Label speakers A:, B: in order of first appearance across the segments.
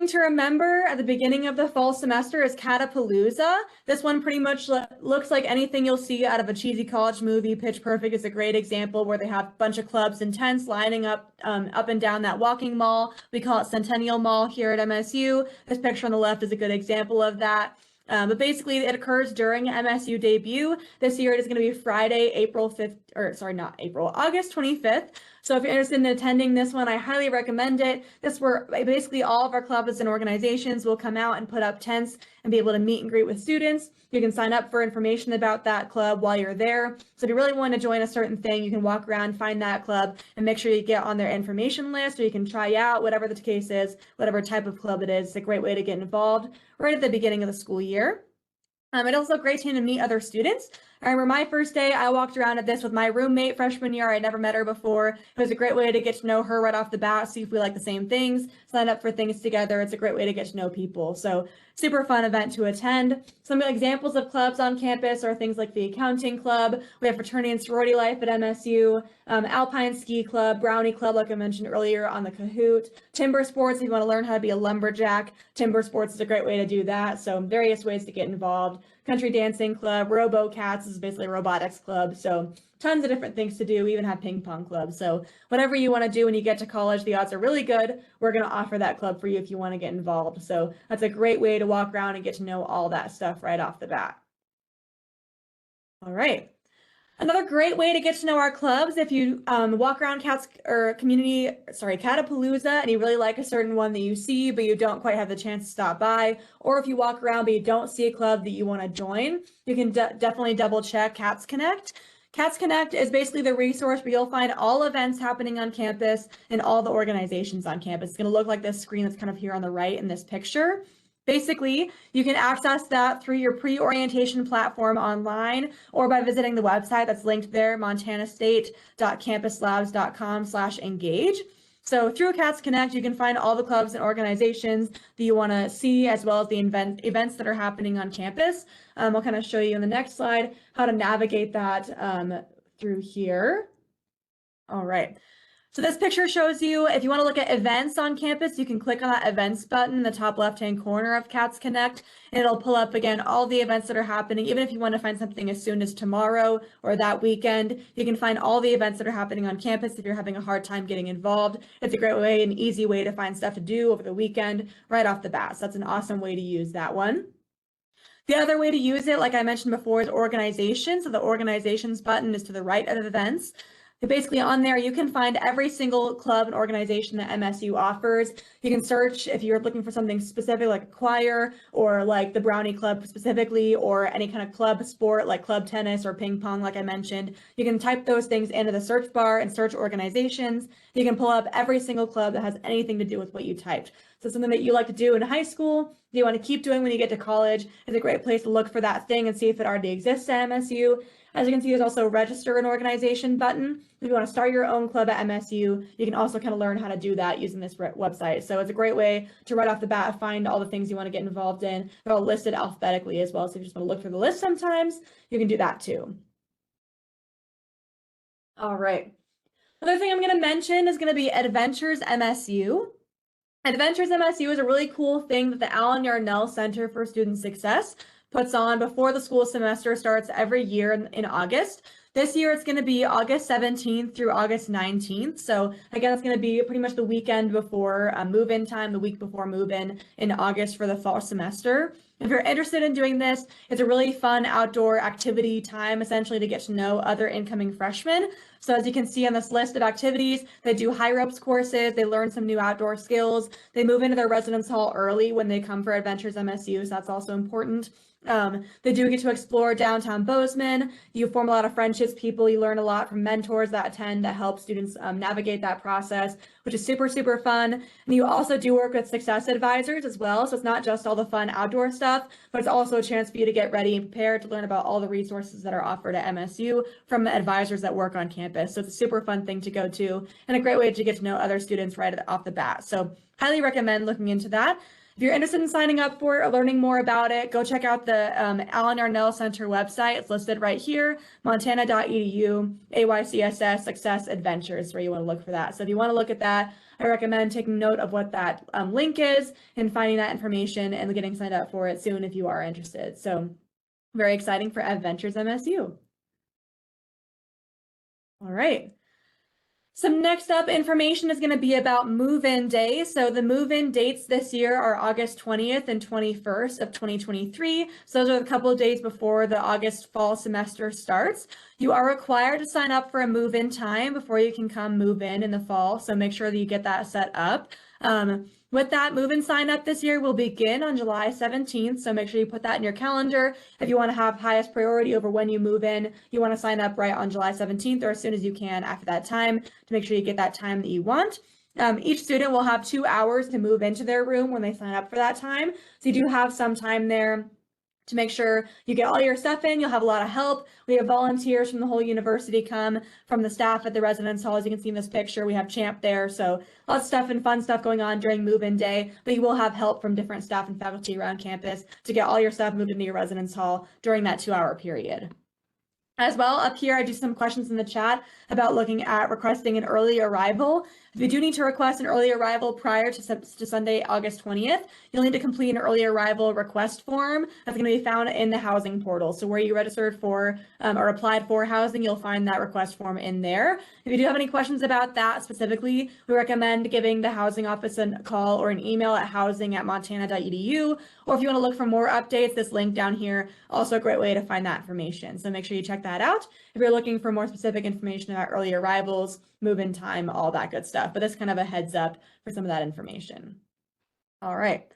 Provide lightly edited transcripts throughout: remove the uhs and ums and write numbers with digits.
A: To remember at the beginning of the fall semester is Catapalooza. This one pretty much looks like anything you'll see out of a cheesy college movie. Pitch Perfect is a great example where they have a bunch of clubs and tents lining up and down that walking mall. We call it Centennial Mall here at MSU. This picture on the left is a good example of that. But basically, it occurs during MSU debut. This year, it is going to be Friday, August 25th. So if you're interested in attending this one, I highly recommend it. This where basically all of our clubs and organizations will come out and put up tents and be able to meet and greet with students. You can sign up for information about that club while you're there. So if you really want to join a certain thing, you can walk around, find that club, and make sure you get on their information list, or you can try out whatever the case is, whatever type of club it is. It's a great way to get involved right at the beginning of the school year. It's also a great time to meet other students. I remember my first day, I walked around at this with my roommate freshman year. I'd never met her before. It was a great way to get to know her right off the bat, see if we like the same things, sign up for things together. It's a great way to get to know people. So super fun event to attend. Some examples of clubs on campus are things like the accounting club. We have fraternity and sorority life at MSU, Alpine Ski Club, Brownie Club, like I mentioned earlier on the Kahoot, timber sports. If you want to learn how to be a lumberjack, timber sports is a great way to do that. So various ways to get involved. Country dancing club, Bobcats is basically a robotics club. So tons of different things to do. We even have ping pong clubs. So whatever you want to do when you get to college, the odds are really good. We're going to offer that club for you if you want to get involved. So that's a great way to walk around and get to know all that stuff right off the bat. All right. Another great way to get to know our clubs, if you walk around Catapalooza and you really like a certain one that you see, but you don't quite have the chance to stop by, or if you walk around but you don't see a club that you want to join, you can definitely double check Cats Connect. Cats Connect is basically the resource where you'll find all events happening on campus and all the organizations on campus. It's going to look like this screen that's kind of here on the right in this picture. Basically, you can access that through your pre-orientation platform online or by visiting the website that's linked there, montanastate.campuslabs.com/engage. So through Cats Connect, you can find all the clubs and organizations that you want to see, as well as the events that are happening on campus. I'll kind of show you in the next slide how to navigate that through here. All right. So this picture shows you, if you want to look at events on campus, you can click on that events button in the top left-hand corner of Cats Connect, and it'll pull up again all the events that are happening. Even if you want to find something as soon as tomorrow or that weekend, you can find all the events that are happening on campus if you're having a hard time getting involved. It's a great way, an easy way to find stuff to do over the weekend right off the bat. So that's an awesome way to use that one. The other way to use it, like I mentioned before, is organization. So the organizations button is to the right of events. Basically on there, you can find every single club and organization that MSU offers. You can search if you're looking for something specific like a choir or like the Brownie Club specifically, or any kind of club sport like club tennis or ping pong like I mentioned. You can type those things into the search bar and search organizations. You can pull up every single club that has anything to do with what you typed. So something that you like to do in high school, you want to keep doing when you get to college, is a great place to look for that thing and see if it already exists at MSU. As you can see, there's also a register an organization button. If you want to start your own club at MSU, you can also kind of learn how to do that using this website. So it's a great way to right off the bat find all the things you want to get involved in. They're all listed alphabetically as well. So if you just want to look through the list sometimes, you can do that too. All right. Another thing I'm going to mention is going to be Adventures MSU. Adventures MSU is a really cool thing that the Alan Yarnell Center for Student Success puts on before the school semester starts every year in August. This year, it's going to be August 17th through August 19th. So again, it's going to be pretty much the weekend before move-in time, the week before move-in in August for the fall semester. If you're interested in doing this, it's a really fun outdoor activity time, essentially, to get to know other incoming freshmen. So as you can see on this list of activities, they do high ropes courses, they learn some new outdoor skills, they move into their residence hall early when they come for Adventures MSU, so that's also important. They do get to explore downtown Bozeman. You form a lot of friendships, people. You learn a lot from mentors that attend that help students navigate that process, which is super, super fun. And you also do work with success advisors as well. So it's not just all the fun outdoor stuff, but it's also a chance for you to get ready and prepared to learn about all the resources that are offered at MSU from advisors that work on campus. So it's a super fun thing to go to and a great way to get to know other students right off the bat. So highly recommend looking into that. If you're interested in signing up for it or learning more about it, go check out the Allen Arnell Center website. It's listed right here, montana.edu, AYCSS Success Adventures, where you want to look for that. So if you want to look at that, I recommend taking note of what that link is and finding that information and getting signed up for it soon if you are interested. So very exciting for Adventures MSU. All right. Some next up information is going to be about move-in days. So the move-in dates this year are August 20th and 21st of 2023. So those are a couple of days before the August fall semester starts. You are required to sign up for a move-in time before you can come move in the fall. So make sure that you get that set up. With that, move-in sign up this year will begin on July 17th. So make sure you put that in your calendar. If you want to have highest priority over when you move in, you want to sign up right on July 17th or as soon as you can after that time to make sure you get that time that you want. Each student will have 2 hours to move into their room when they sign up for that time. So you do have some time there to make sure you get all your stuff in. You'll have a lot of help. We have volunteers from the whole university come, from the staff at the residence hall. As you can see in this picture, we have Champ there. So lots of stuff and fun stuff going on during move-in day, but you will have help from different staff and faculty around campus to get all your stuff moved into your residence hall during that 2-hour period. As well, up here, I do some questions in the chat about looking at requesting an early arrival. If you do need to request an early arrival prior to Sunday, August 20th, you'll need to complete an early arrival request form that's going to be found in the housing portal. So where you registered for or applied for housing, you'll find that request form in there. If you do have any questions about that specifically, we recommend giving the housing office a call or an email at housing@montana.edu. Or if you want to look for more updates, this link down here, also a great way to find that information. So make sure you check that out if you're looking for more specific information about early arrivals, move-in time, all that good stuff. But that's kind of a heads up for some of that information. All right.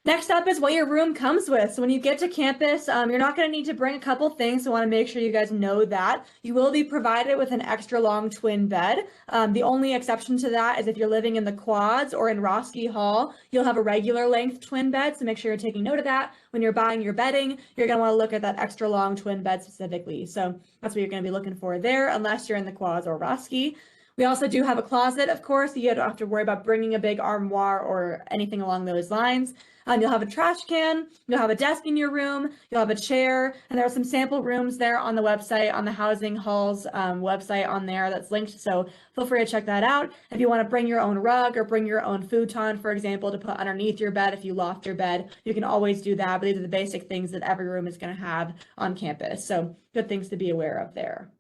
A: Next up is what your room comes with. So when you get to campus, you're not going to need to bring a couple things. So I want to make sure you guys know that. You will be provided with an extra long twin bed. The only exception to that is if you're living in the quads or in Roski Hall, you'll have a regular length twin bed. So make sure you're taking note of that. When you're buying your bedding, you're going to want to look at that extra long twin bed specifically. So that's what you're going to be looking for there, unless you're in the quads or Roski. We also do have a closet, of course. You don't have to worry about bringing a big armoire or anything along those lines. You'll have a trash can, you'll have a desk in your room, you'll have a chair, and there are some sample rooms there on the website, on the Housing Hall's website on there that's linked, so feel free to check that out. If you want to bring your own rug or bring your own futon, for example, to put underneath your bed if you loft your bed, you can always do that, but these are the basic things that every room is going to have on campus, so good things to be aware of there.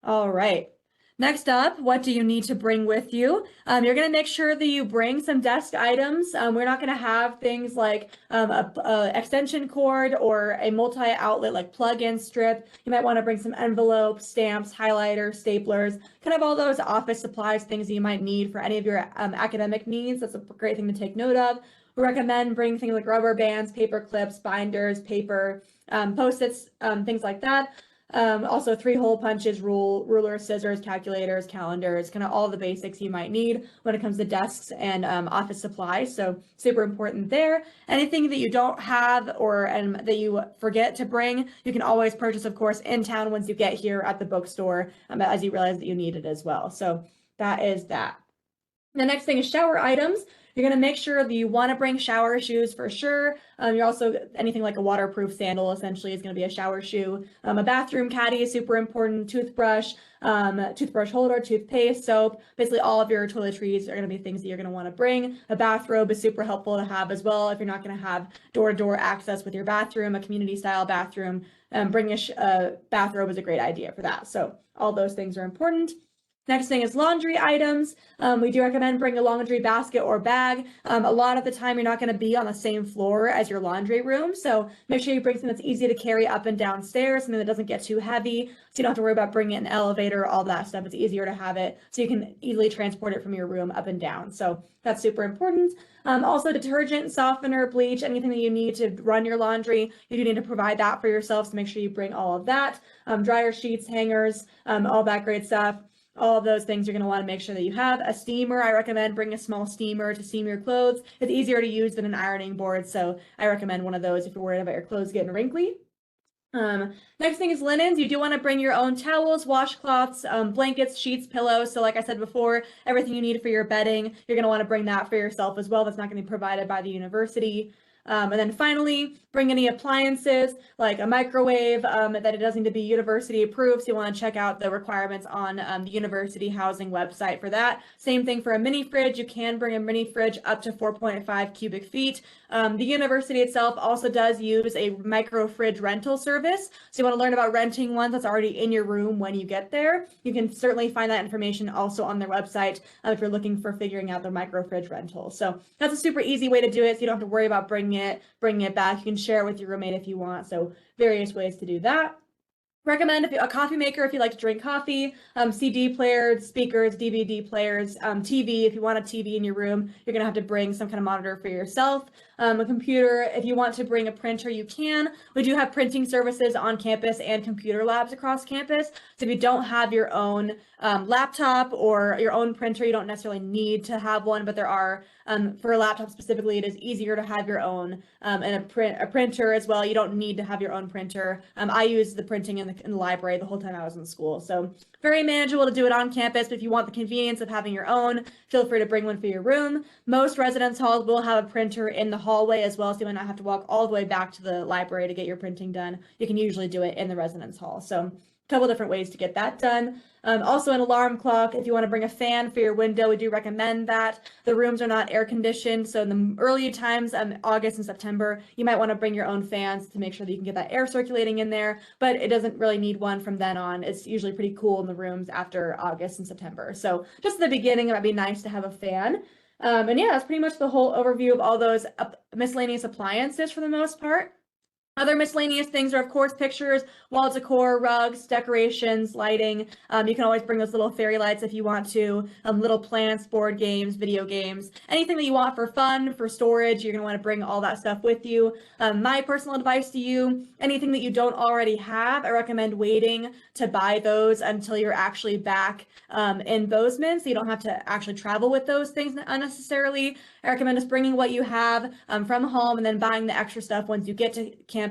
A: All right. Next up, what do you need to bring with you? You're going to make sure that you bring some desk items. We're not going to have things like a extension cord or a multi-outlet like plug-in strip. You might want to bring some envelopes, stamps, highlighters, staplers, kind of all those office supplies, things that you might need for any of your academic needs. That's a great thing to take note of. We recommend bringing things like rubber bands, paper clips, binders, paper, Post-its, things like that. Also 3-hole punches, rulers, scissors, calculators, calendars, kind of all the basics you might need when it comes to desks and office supplies. So super important there. Anything that you don't have or that you forget to bring, you can always purchase, of course, in town once you get here at the bookstore as you realize that you need it as well. So that is that. The next thing is shower items. You're going to make sure that you want to bring shower shoes for sure. You're also, anything like a waterproof sandal essentially is going to be a shower shoe. A bathroom caddy is super important. Toothbrush, toothbrush holder, toothpaste, soap. Basically all of your toiletries are going to be things that you're going to want to bring. A bathrobe is super helpful to have as well if you're not going to have door-to-door access with your bathroom, a community style bathroom. Bringing a bathrobe is a great idea for that. So all those things are important. Next thing is laundry items. We do recommend bring a laundry basket or bag. A lot of the time, you're not going to be on the same floor as your laundry room. So make sure you bring something that's easy to carry up and down stairs, something that doesn't get too heavy. So you don't have to worry about bringing an elevator, all that stuff. It's easier to have it so you can easily transport it from your room up and down. So that's super important. Also detergent, softener, bleach, anything that you need to run your laundry, you do need to provide that for yourself. So make sure you bring all of that. Dryer sheets, hangers, all that great stuff. All of those things you're going to want to make sure that you have. A steamer, I recommend bring a small steamer to steam your clothes. It's easier to use than an ironing board, so I recommend one of those if you're worried about your clothes getting wrinkly. Next thing is linens. You do want to bring your own towels, washcloths, blankets, sheets, pillows. So like I said before, everything you need for your bedding, you're going to want to bring that for yourself as well. That's not going to be provided by the university. And then finally, bring any appliances like a microwave that it does need to be university approved. So you want to check out the requirements on the university housing website for that. Same thing for a mini fridge. You can bring a mini fridge up to 4.5 cubic feet. The university itself also does use a micro fridge rental service. So you want to learn about renting one that's already in your room when you get there. You can certainly find that information also on their website if you're looking for figuring out the micro fridge rental. So that's a super easy way to do it. So you don't have to worry about bringing it back. You can share it with your roommate if you want. So various ways to do that. Recommend a coffee maker if you like to drink coffee, CD players, speakers, DVD players, TV. If you want a TV in your room, you're gonna have to bring some kind of monitor for yourself. A computer, if you want to bring a printer, you can. We do have printing services on campus and computer labs across campus. So if you don't have your own laptop or your own printer, you don't necessarily need to have one, but there are, for a laptop specifically, it is easier to have your own, and a printer as well. You don't need to have your own printer. I used the printing in the library the whole time I was in school. So very manageable to do it on campus, but if you want the convenience of having your own, feel free to bring one for your room. Most residence halls will have a printer in the hallway as well, so you might not have to walk all the way back to the library to get your printing done. You can usually do it in the residence hall. So a couple different ways to get that done. Also an alarm clock. If you want to bring a fan for your window, we do recommend that. The rooms are not air conditioned, so in the early times, August and September, you might want to bring your own fans to make sure that you can get that air circulating in there, but it doesn't really need one from then on. It's usually pretty cool in the rooms after August and September. So just at the beginning, it might be nice to have a fan. And yeah, that's pretty much the whole overview of all those miscellaneous appliances for the most part. Other miscellaneous things are, of course, pictures, wall decor, rugs, decorations, lighting. You can always bring those little fairy lights if you want to, little plants, board games, video games, anything that you want for fun, for storage. You're going to want to bring all that stuff with you. My personal advice to you, anything that you don't already have, I recommend waiting to buy those until you're actually back in Bozeman, so you don't have to actually travel with those things unnecessarily. I recommend just bringing what you have from home and then buying the extra stuff once you get to campus.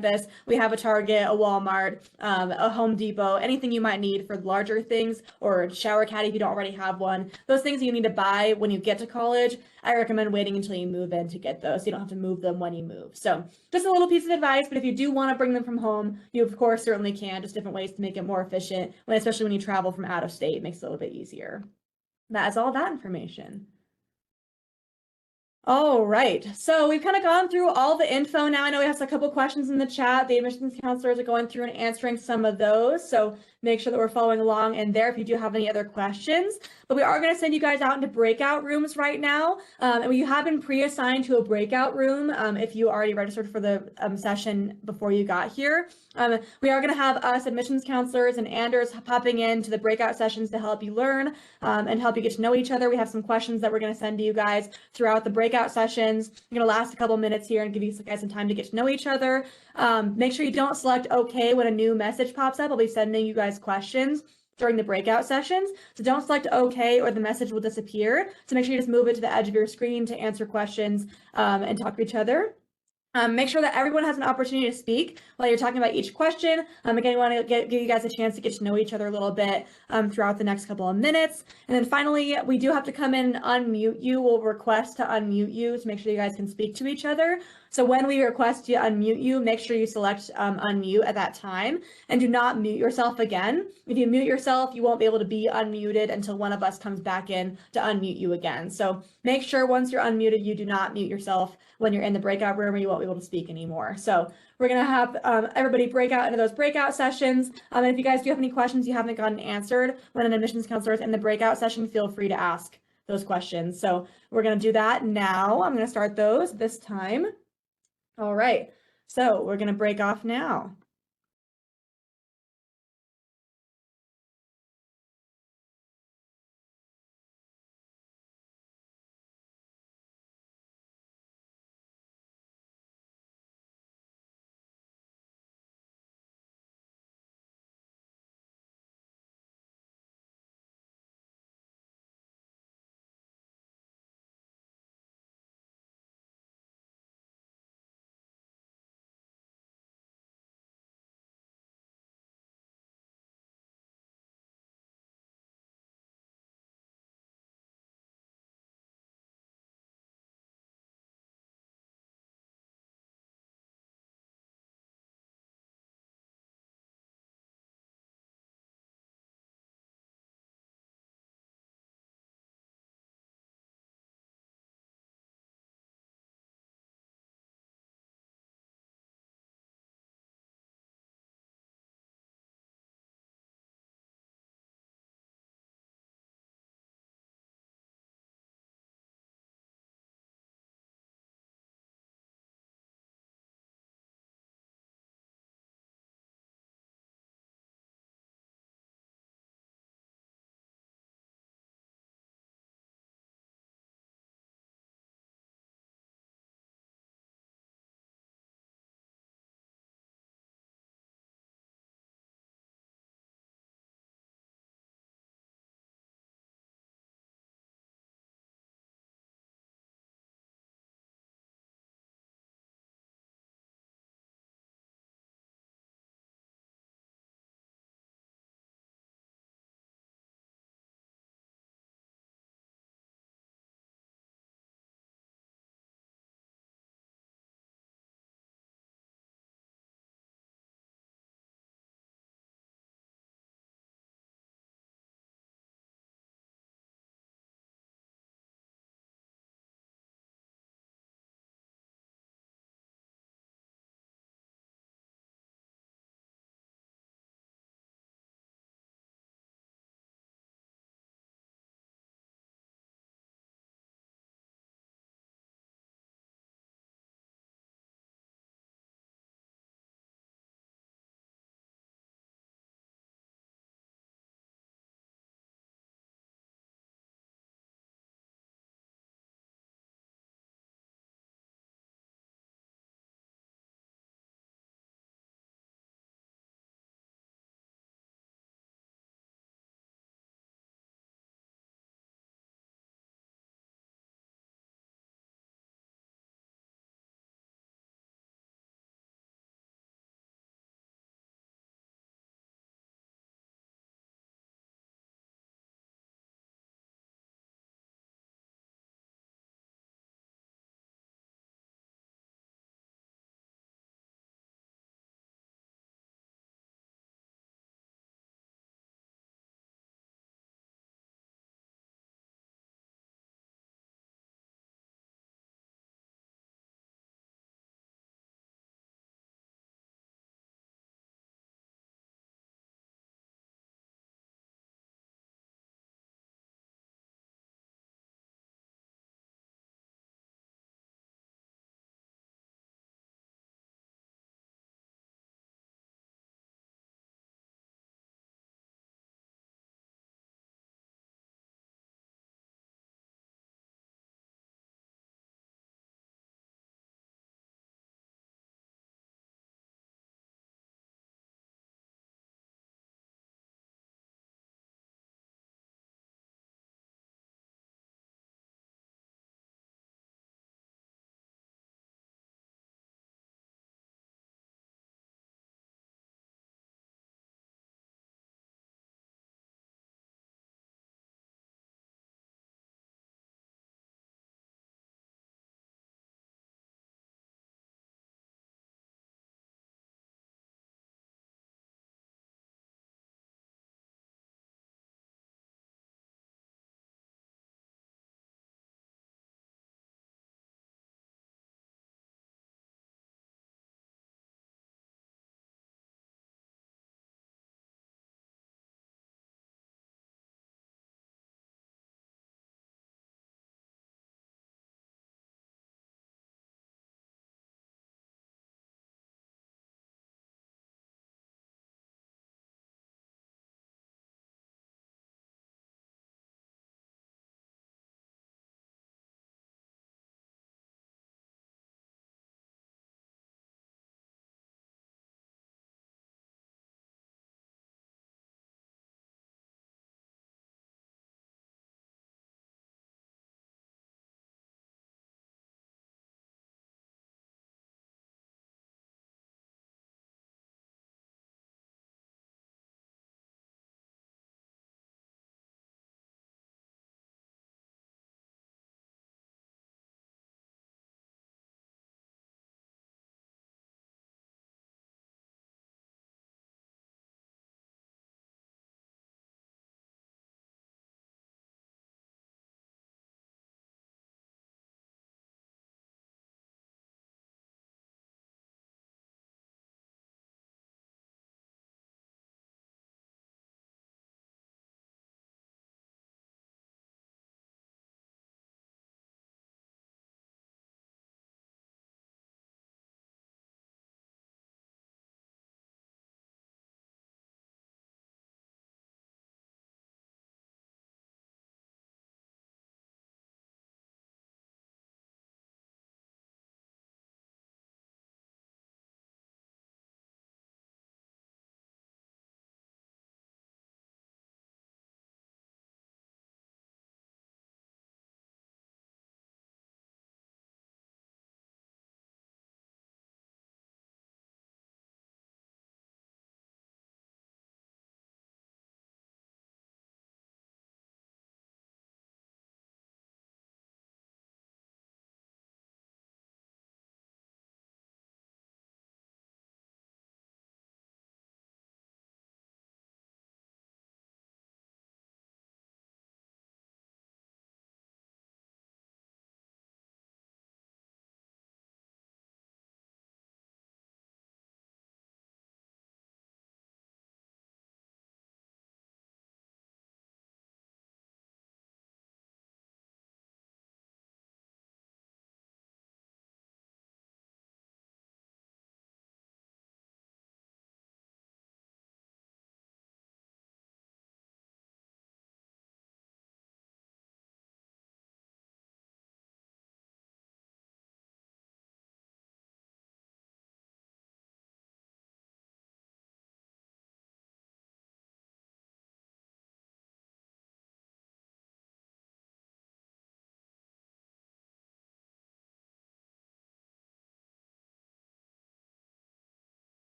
A: We have a Target, a Walmart, a Home Depot, anything you might need for larger things, or a shower caddy if you don't already have one. Those things you need to buy when you get to college, I recommend waiting until you move in to get those, so you don't have to move them when you move. So just a little piece of advice, but if you do want to bring them from home, you of course certainly can. Just different ways to make it more efficient, especially when you travel from out of state, it makes it a little bit easier. That is all that information. All right, so we've kind of gone through all the info now. I know we have a couple questions in the chat. The admissions counselors are going through and answering some of those, so make sure that we're following along in there if you do have any other questions. But we are going to send you guys out into breakout rooms right now, and we have been pre-assigned to a breakout room if you already registered for the session before you got here. We are going to have us admissions counselors and Anders popping into the breakout sessions to help you learn and help you get to know each other. We have some questions that we're going to send to you guys throughout the breakout sessions. We're going to last a couple minutes here and give you guys some time to get to know each other. Make sure you don't select OK when a new message pops up. I'll be sending you guys questions during the breakout sessions. So don't select OK or the message will disappear. So make sure you just move it to the edge of your screen to answer questions and talk to each other. Make sure that everyone has an opportunity to speak while you're talking about each question. Again, we want to give you guys a chance to get to know each other a little bit throughout the next couple of minutes. And then finally, we do have to come in and unmute you. We'll request to unmute you to make sure you guys can speak to each other. So when we request you unmute you, make sure you select unmute at that time and do not mute yourself again. If you mute yourself, you won't be able to be unmuted until one of us comes back in to unmute you again. So make sure once you're unmuted, you do not mute yourself when you're in the breakout room or you won't be able to speak anymore. So we're going to have everybody break out into those breakout sessions. And if you guys do have any questions you haven't gotten answered when an admissions counselor is in the breakout session, feel free to ask those questions. So we're going to do that now. I'm going to start those this time. All right, so we're going to break off now.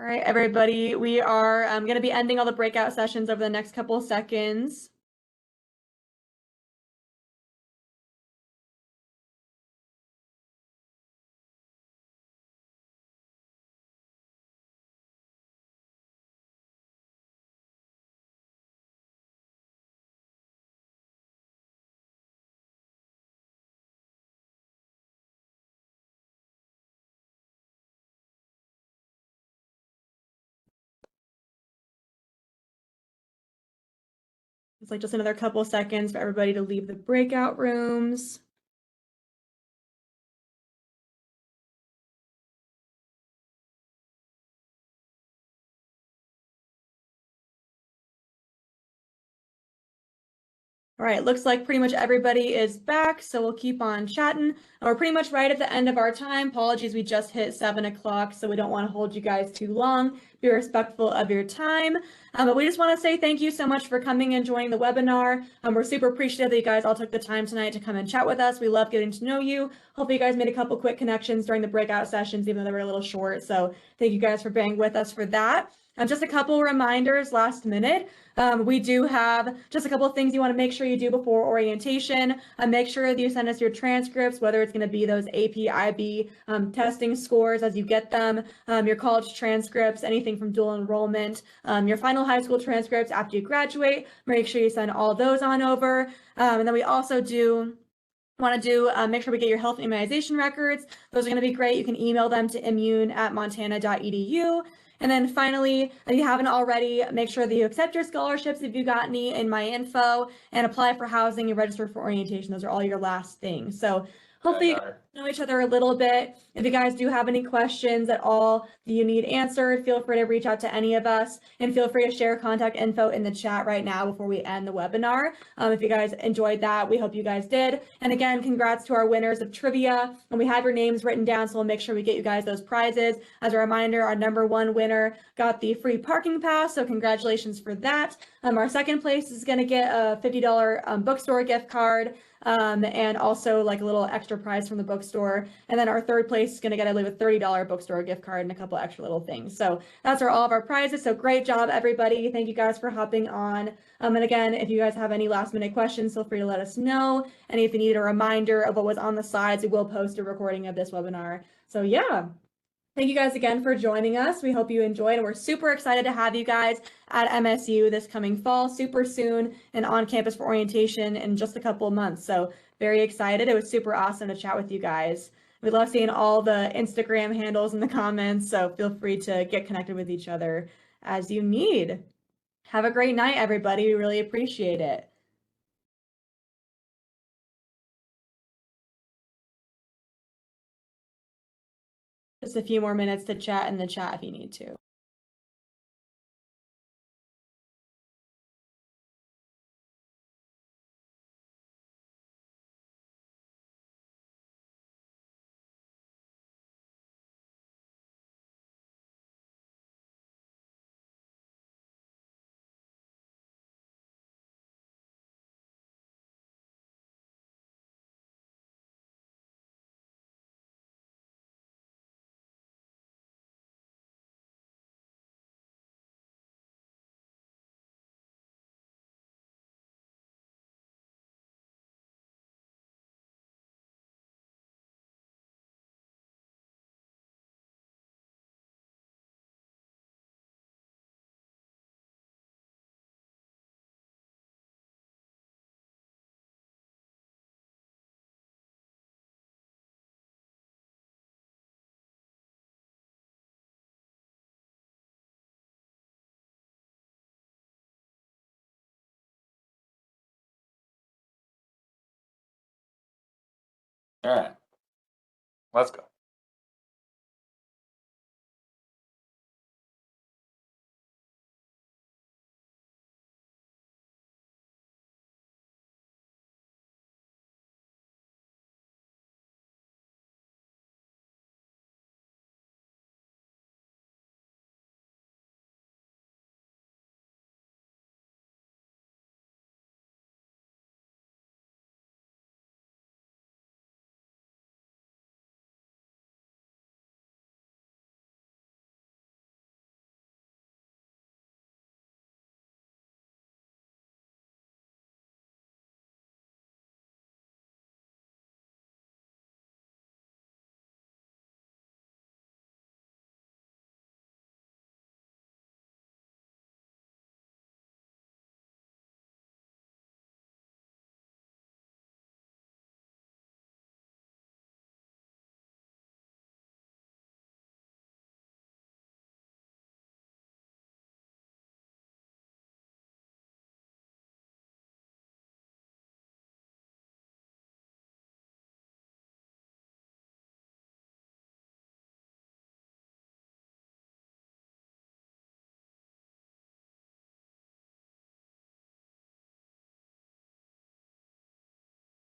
A: All right, everybody, we are going to be ending all the breakout sessions over the next couple of seconds. It's like just another couple seconds for everybody to leave the breakout rooms. All right, looks like pretty much everybody is back, so we'll keep on chatting. We're pretty much right at the end of our time. Apologies, we just hit 7 o'clock, so we don't want to hold you guys too long. Be respectful of your time. But we just want to say thank you so much for coming and joining the webinar. We're super appreciative that you guys all took the time tonight to come and chat with us. We love getting to know you. Hopefully you guys made a couple quick connections during the breakout sessions, even though they were a little short. So thank you guys for being with us for that. Just a couple reminders last minute. We do have just a couple of things you want to make sure you do before orientation. Make sure that you send us your transcripts, whether it's going to be those AP, IB testing scores as you get them, your college transcripts, anything from dual enrollment, your final high school transcripts after you graduate. Make sure you send all those on over. And then we also want to make sure we get your health and immunization records. Those are going to be great. You can email them to immune@montana.edu. And then finally, if you haven't already, make sure that you accept your scholarships if you got any in my info, and apply for housing and register for orientation. Those are all your last things. So hopefully you know each other a little bit. If you guys do have any questions at all that you need answered, feel free to reach out to any of us, and feel free to share contact info in the chat right now before we end the webinar. If you guys enjoyed that, we hope you guys did. And again, congrats to our winners of trivia. And we have your names written down, so we'll make sure we get you guys those prizes. As a reminder, our #1 winner got the free parking pass, so congratulations for that. Our second place is going to get a $50 bookstore gift card. And also like a little extra prize from the bookstore. And then our third place is going to get, I believe, a $30 bookstore gift card and a couple extra little things. So that's all of our prizes. So great job, everybody. Thank you guys for hopping on. And again, if you guys have any last minute questions, feel free to let us know. And if you need a reminder of what was on the slides, we will post a recording of this webinar. So yeah. Thank you guys again for joining us. We hope you enjoyed, and we're super excited to have you guys at MSU this coming fall, super soon, and on campus for orientation in just a couple of months. So very excited. It was super awesome to chat with you guys. We love seeing all the Instagram handles in the comments, so feel free to get connected with each other as you need. Have a great night, everybody. We really appreciate it. Just a few more minutes to chat in the chat if you need to.
B: All right, let's go.